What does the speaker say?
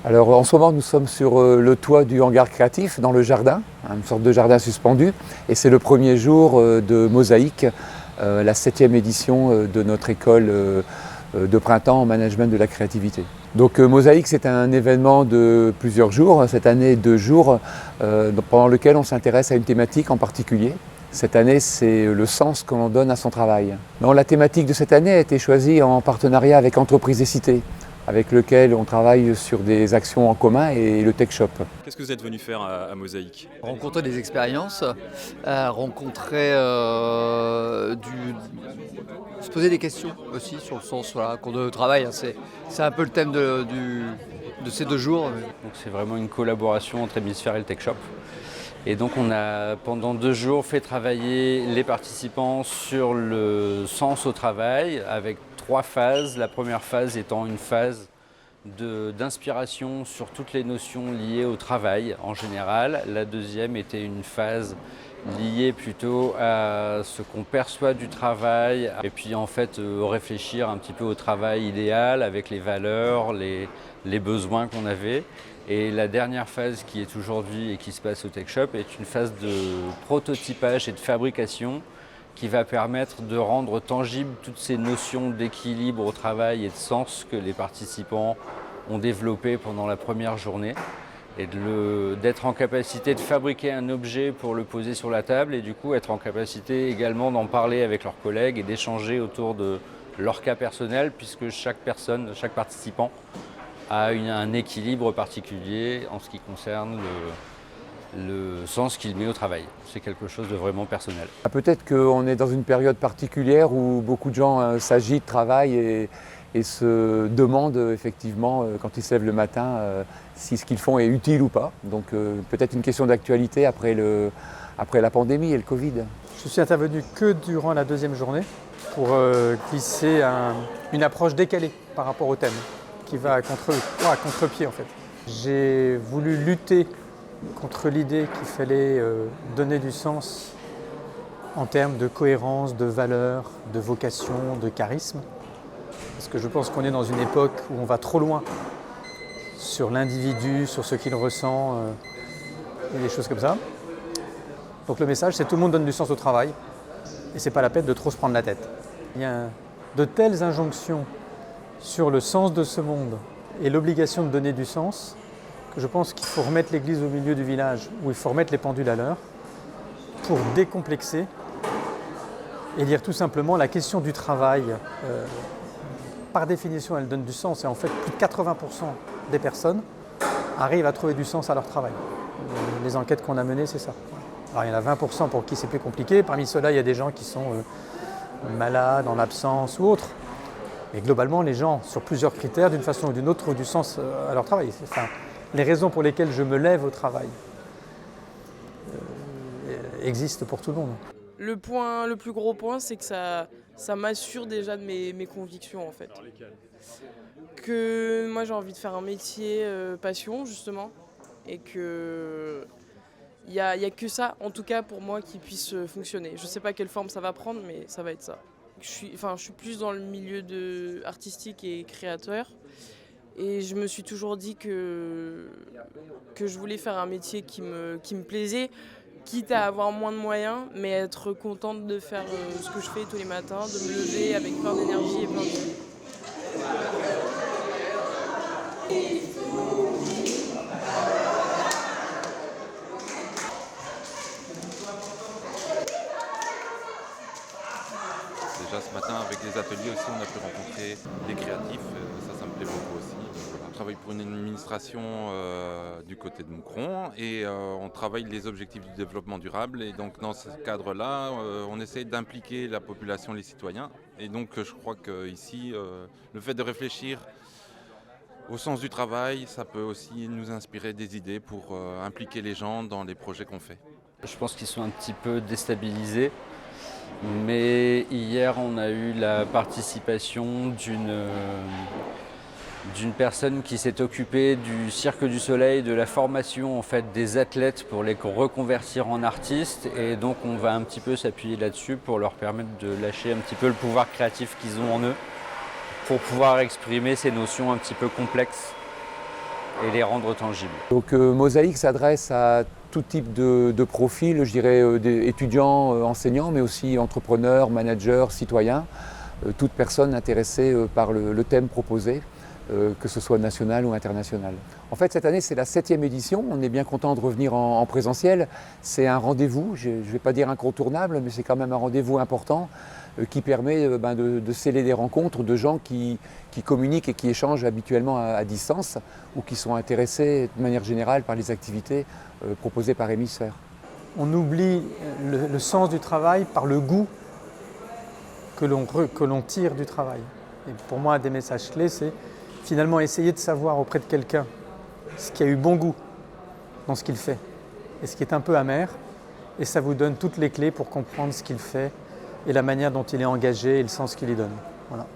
Alors en ce moment nous sommes sur le toit du hangar créatif dans le jardin, une sorte de jardin suspendu, et c'est le premier jour de Mosaïque, la 7e édition de notre école de printemps en management de la créativité. Donc Mosaïque, c'est un événement de plusieurs jours, cette année 2 jours, pendant lequel on s'intéresse à une thématique en particulier. Cette année, c'est le sens que l'on donne à son travail. Donc, la thématique de cette année a été choisie en partenariat avec Entreprises et Cités, avec lequel on travaille sur des actions en commun et le Tech Shop. Qu'est-ce que vous êtes venu faire à Mosaïque ? Rencontrer des expériences, rencontrer se poser des questions aussi sur le sens qu'on donne au travail. C'est un peu le thème de ces 2 jours. Donc c'est vraiment une collaboration entre Hémisphère et le Tech Shop. Et donc on a pendant 2 jours fait travailler les participants sur le sens au travail avec 3 phases. La première phase étant une phase d'inspiration sur toutes les notions liées au travail en général. La deuxième était une phase liée plutôt à ce qu'on perçoit du travail et puis en fait réfléchir un petit peu au travail idéal avec les valeurs, les besoins qu'on avait. Et la dernière phase qui est aujourd'hui et qui se passe au Tech Shop est une phase de prototypage et de fabrication qui va permettre de rendre tangibles toutes ces notions d'équilibre au travail et de sens que les participants ont développées pendant la première journée et d'être en capacité de fabriquer un objet pour le poser sur la table et du coup être en capacité également d'en parler avec leurs collègues et d'échanger autour de leur cas personnel puisque chaque participant a un équilibre particulier en ce qui concerne le sens qu'il met au travail. C'est quelque chose de vraiment personnel. Peut-être qu'on est dans une période particulière où beaucoup de gens s'agitent, travaillent et se demandent effectivement quand ils se lèvent le matin si ce qu'ils font est utile ou pas. Donc peut-être une question d'actualité après la pandémie et le Covid. Je suis intervenu que durant la 2e journée pour glisser une approche décalée par rapport au thème qui va à contre-pied en fait. J'ai voulu lutter contre l'idée qu'il fallait donner du sens en termes de cohérence, de valeur, de vocation, de charisme. Parce que je pense qu'on est dans une époque où on va trop loin sur l'individu, sur ce qu'il ressent et des choses comme ça. Donc le message, c'est que tout le monde donne du sens au travail et c'est pas la peine de trop se prendre la tête. Il y a de telles injonctions sur le sens de ce monde et l'obligation de donner du sens que je pense qu'il faut remettre l'église au milieu du village, où il faut remettre les pendules à l'heure pour décomplexer et dire tout simplement la question du travail, par définition, elle donne du sens et en fait plus de 80% des personnes arrivent à trouver du sens à leur travail. Les enquêtes qu'on a menées, c'est ça. Alors il y en a 20% pour qui c'est plus compliqué, parmi ceux-là il y a des gens qui sont malades, en absence ou autres. Mais globalement, les gens, sur plusieurs critères, d'une façon ou d'une autre, trouvent du sens à leur travail. Enfin, les raisons pour lesquelles je me lève au travail existent pour tout le monde. Le plus gros point, c'est que ça m'assure déjà de mes convictions en fait. Que moi j'ai envie de faire un métier passion justement et que il y a que ça en tout cas pour moi qui puisse fonctionner. Je sais pas quelle forme ça va prendre mais ça va être ça. Je suis plus dans le milieu artistique et créateur et je me suis toujours dit que je voulais faire un métier qui me plaisait, quitte à avoir moins de moyens, mais être contente de faire ce que je fais tous les matins, de me lever avec plein d'énergie et plein de vie. Déjà ce matin avec les ateliers aussi on a pu rencontrer des créatifs, ça me plaît beaucoup aussi. On travaille pour une administration du côté de Moucron et on travaille les objectifs du développement durable et donc dans ce cadre-là on essaie d'impliquer la population, les citoyens et donc je crois qu'ici le fait de réfléchir au sens du travail ça peut aussi nous inspirer des idées pour impliquer les gens dans les projets qu'on fait. Je pense qu'ils sont un petit peu déstabilisés. Mais hier, on a eu la participation d'une personne qui s'est occupée du Cirque du Soleil, de la formation en fait, des athlètes pour les reconvertir en artistes. Et donc, on va un petit peu s'appuyer là-dessus pour leur permettre de lâcher un petit peu le pouvoir créatif qu'ils ont en eux pour pouvoir exprimer ces notions un petit peu complexes et les rendre tangibles. Donc Mosaïque s'adresse à tout type de profil, je dirais des étudiants, enseignants, mais aussi entrepreneurs, managers, citoyens, toute personne intéressée par le thème proposé, que ce soit national ou international. En fait, cette année, c'est la 7e édition. On est bien content de revenir en présentiel. C'est un rendez-vous, je ne vais pas dire incontournable, mais c'est quand même un rendez-vous important qui permet de sceller des rencontres de gens qui communiquent et qui échangent habituellement à distance ou qui sont intéressés de manière générale par les activités proposées par Hémisphère. On oublie le sens du travail par le goût que l'on tire du travail. Et pour moi, un des messages clés, c'est finalement essayer de savoir auprès de quelqu'un ce qui a eu bon goût dans ce qu'il fait et ce qui est un peu amer, et ça vous donne toutes les clés pour comprendre ce qu'il fait et la manière dont il est engagé et le sens qu'il y donne. Voilà.